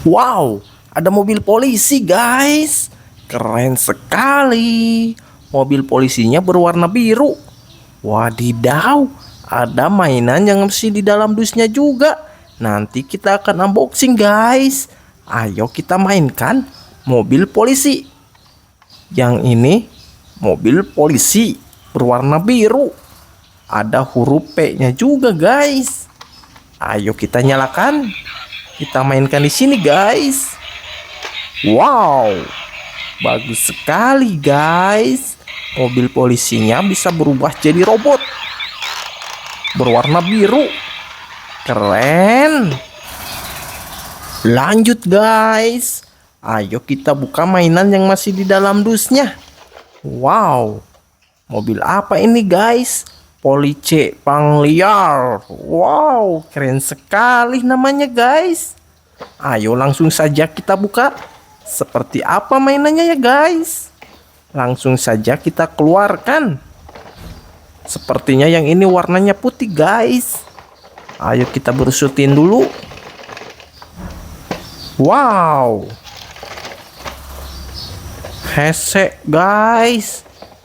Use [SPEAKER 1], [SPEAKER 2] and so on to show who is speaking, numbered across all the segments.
[SPEAKER 1] Wow, ada mobil polisi guys. Keren sekali. Mobil polisinya berwarna biru. Wadidaw, ada mainan yang masih di dalam dusnya juga. Nanti kita akan unboxing guys. Ayo kita mainkan mobil polisi. Yang ini mobil polisi berwarna biru. Ada huruf P-nya juga guys. Ayo kita nyalakan. Kita mainkan di sini guys. Wow, bagus sekali guys. Mobil polisinya bisa berubah jadi robot berwarna biru. Keren. Lanjut guys. Ayo kita buka mainan yang masih di dalam dusnya. Wow, mobil apa ini guys? Police Pangliar. Wow, keren sekali namanya guys. Ayo langsung saja kita buka. Seperti apa mainannya ya guys? Langsung saja kita keluarkan. Sepertinya yang ini warnanya putih guys. Ayo kita berusutin dulu. Wow, hese guys.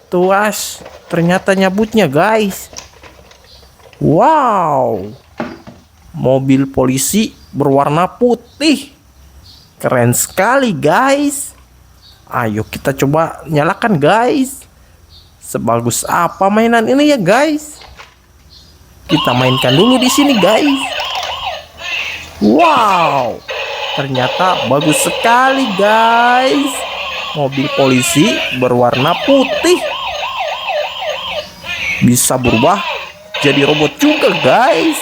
[SPEAKER 1] Tuas, ternyata nyabutnya guys. Wow, mobil polisi berwarna putih. Keren sekali guys. Ayo kita coba nyalakan guys. Sebagus apa mainan ini ya guys? Kita mainkan dulu di sini guys. Wow, ternyata bagus sekali guys. Mobil polisi berwarna putih. Bisa berubah jadi robot juga guys.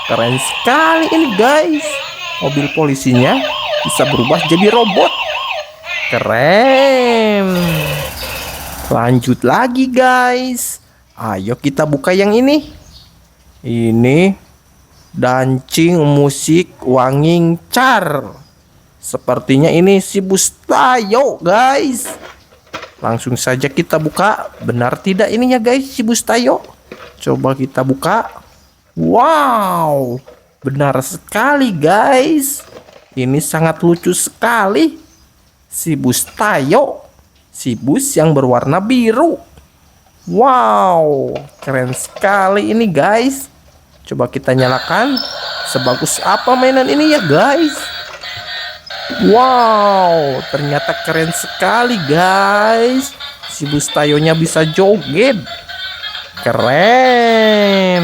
[SPEAKER 1] Keren sekali ini guys. Mobil polisinya bisa berubah jadi robot. Keren. Lanjut lagi guys. Ayo kita buka yang ini. Ini dancing musik wanging car. Sepertinya ini si Bustayo guys. Langsung saja kita buka. Benar tidak ini ya guys si Bustayo? Coba kita buka. Wow, benar sekali guys. Ini sangat lucu sekali. Si Bustayo, si bus yang berwarna biru. Wow, keren sekali ini guys. Coba kita nyalakan. Sebagus apa mainan ini ya guys? Wow, ternyata keren sekali guys. Si Bustayonya bisa joget. Keren.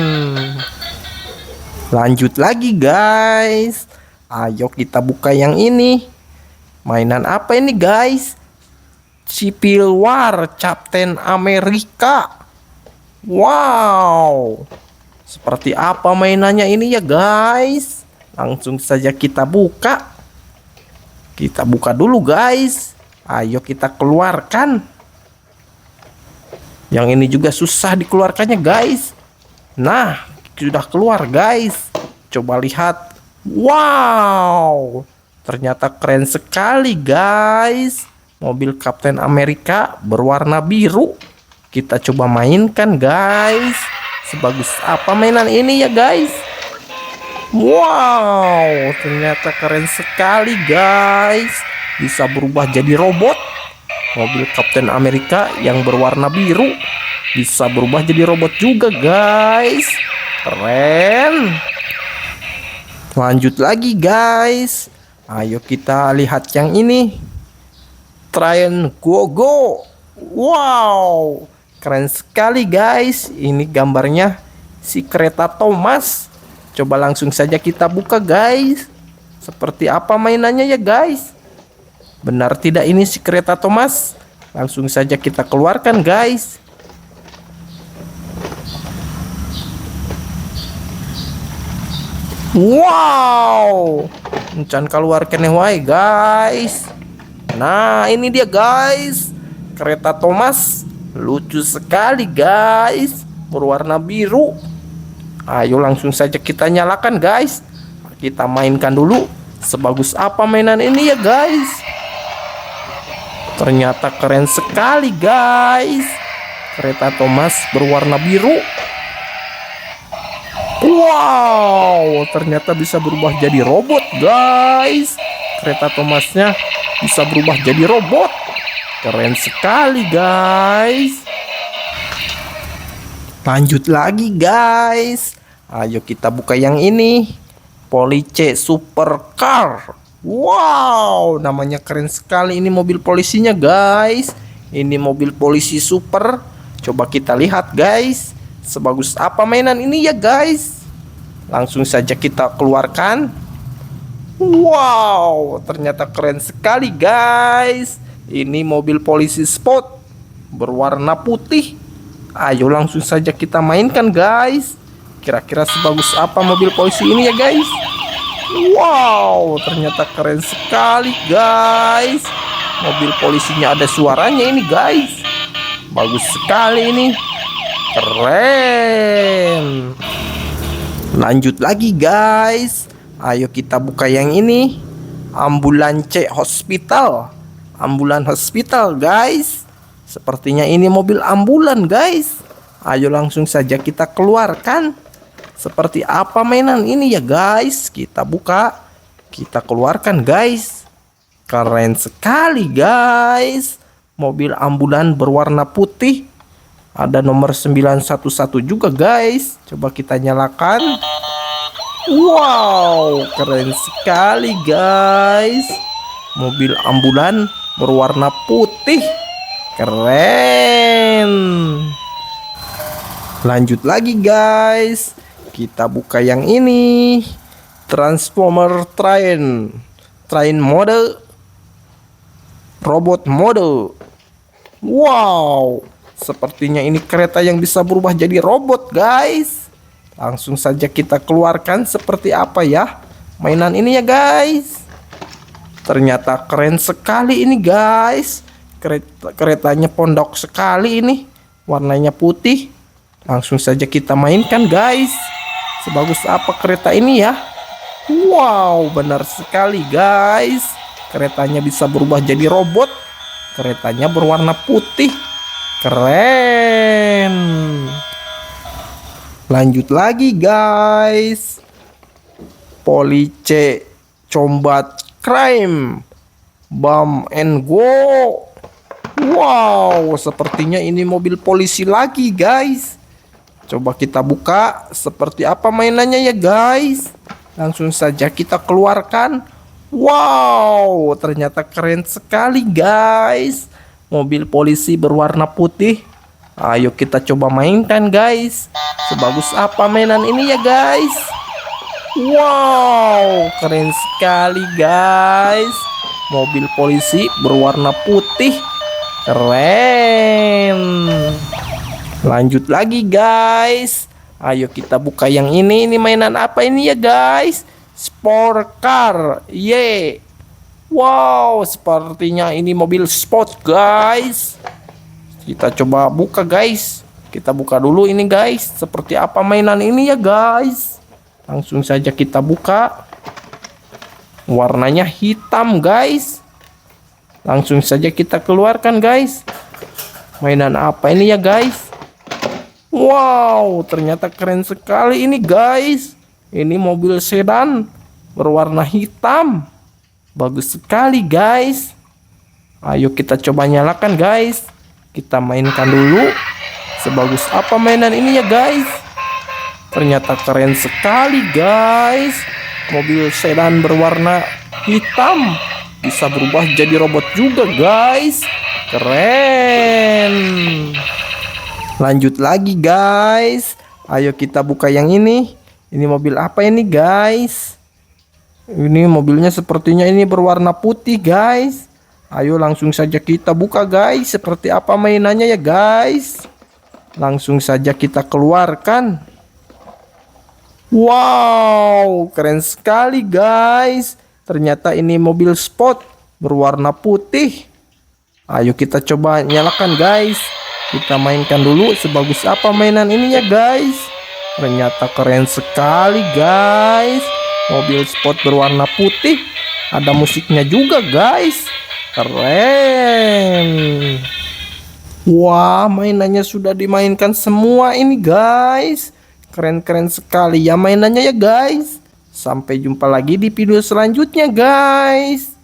[SPEAKER 1] Lanjut lagi guys. Ayo kita buka yang ini. Mainan apa ini guys? Civil War Captain America. Wow, seperti apa mainannya ini ya guys? Langsung saja kita buka. Kita buka dulu guys. Ayo kita keluarkan. Yang ini juga susah dikeluarkannya guys. Nah, sudah keluar guys. Coba lihat. Wow, ternyata keren sekali guys. Mobil Captain America berwarna biru. Kita coba mainkan guys. Sebagus apa mainan ini ya guys? Wow, ternyata keren sekali guys. Bisa berubah jadi robot. Mobil Captain America yang berwarna biru bisa berubah jadi robot juga guys. Keren. Lanjut lagi guys. Ayo kita lihat yang ini. Train Go Go. Wow, keren sekali guys. Ini gambarnya si kereta Thomas. Coba langsung saja kita buka guys. Seperti apa mainannya ya guys? Benar tidak ini si kereta Thomas? Langsung saja kita keluarkan guys. Wow, encan keluarkan wae guys. Nah ini dia guys. Kereta Thomas. Lucu sekali guys. Berwarna biru. Ayo langsung saja kita nyalakan guys. Kita mainkan dulu. Sebagus apa mainan ini ya guys? Ternyata keren sekali guys. Kereta Thomas berwarna biru. Wow, ternyata bisa berubah jadi robot guys. kereta Thomasnya bisa berubah jadi robot. Keren sekali guys. Lanjut lagi guys. Ayo kita buka yang ini. Police Supercar. Wow, namanya keren sekali ini mobil polisinya guys. Ini mobil polisi super. Coba kita lihat guys, sebagus apa mainan ini ya guys. Langsung saja kita keluarkan. Wow, ternyata keren sekali guys. Ini mobil polisi sport berwarna putih. Ayo langsung saja kita mainkan guys. Kira-kira sebagus apa mobil polisi ini ya guys. Wow, ternyata keren sekali guys. Mobil polisinya ada suaranya ini guys. Bagus sekali ini. Keren. Lanjut lagi guys. Ayo kita buka yang ini. Ambulance Hospital. Ambulan hospital guys. Sepertinya ini mobil ambulan guys. Ayo langsung saja kita keluarkan. Seperti apa mainan ini ya guys. Kita buka. Kita keluarkan guys. Keren sekali guys. Mobil ambulan berwarna putih. Ada nomor 911 juga guys. Coba kita nyalakan. Wow, keren sekali guys. Mobil ambulan berwarna putih. Keren. Lanjut lagi guys. Kita buka yang ini. Transformer Train. Train mode. Robot mode. Wow, sepertinya ini kereta yang bisa berubah jadi robot guys. Langsung saja kita keluarkan seperti apa ya mainan ini ya guys. Ternyata keren sekali ini guys. Keretanya pondok sekali ini. Warnanya putih. Langsung saja kita mainkan guys. Sebagus apa kereta ini ya. Wow, benar sekali guys. Keretanya bisa berubah jadi robot. Keretanya berwarna putih. Keren. Lanjut lagi guys. Police Combat Crime Bump and Go. Wow, sepertinya ini mobil polisi lagi guys. Coba kita buka seperti apa mainannya ya guys. Langsung saja kita keluarkan. Wow, ternyata keren sekali guys. Mobil polisi berwarna putih. Ayo kita coba mainkan guys. Sebagus apa mainan ini ya guys. Wow, keren sekali guys. Mobil polisi berwarna putih. Keren. Lanjut lagi guys. Ayo kita buka yang ini. Ini mainan apa ini ya guys? Sport car. Ye. Wow, sepertinya ini mobil sport guys. Kita coba buka guys. Kita buka dulu ini guys. Seperti apa mainan ini ya guys. Langsung saja kita buka. Warnanya hitam guys. Langsung saja kita keluarkan guys. Mainan apa ini ya guys? Wow, ternyata keren sekali ini guys. Ini mobil sedan berwarna hitam. Bagus sekali guys. Ayo kita coba nyalakan guys. Kita mainkan dulu. Sebagus apa mainan ini ya guys. Ternyata keren sekali guys. Mobil sedan berwarna hitam. Bisa berubah jadi robot juga guys. Keren. Lanjut lagi guys. Ayo kita buka yang ini. Ini mobil apa ini guys? Ini mobilnya sepertinya ini berwarna putih guys. Ayo langsung saja kita buka guys. Seperti apa mainannya ya guys. Langsung saja kita keluarkan. Wow, keren sekali guys. Ternyata ini mobil sport berwarna putih. Ayo kita coba nyalakan guys. Kita mainkan dulu sebagus apa mainan ini ya guys. Ternyata keren sekali guys. Mobil sport berwarna putih. Ada musiknya juga guys. Keren. Wah, mainannya sudah dimainkan semua ini guys. Keren-keren sekali ya mainannya ya guys. Sampai jumpa lagi di video selanjutnya guys.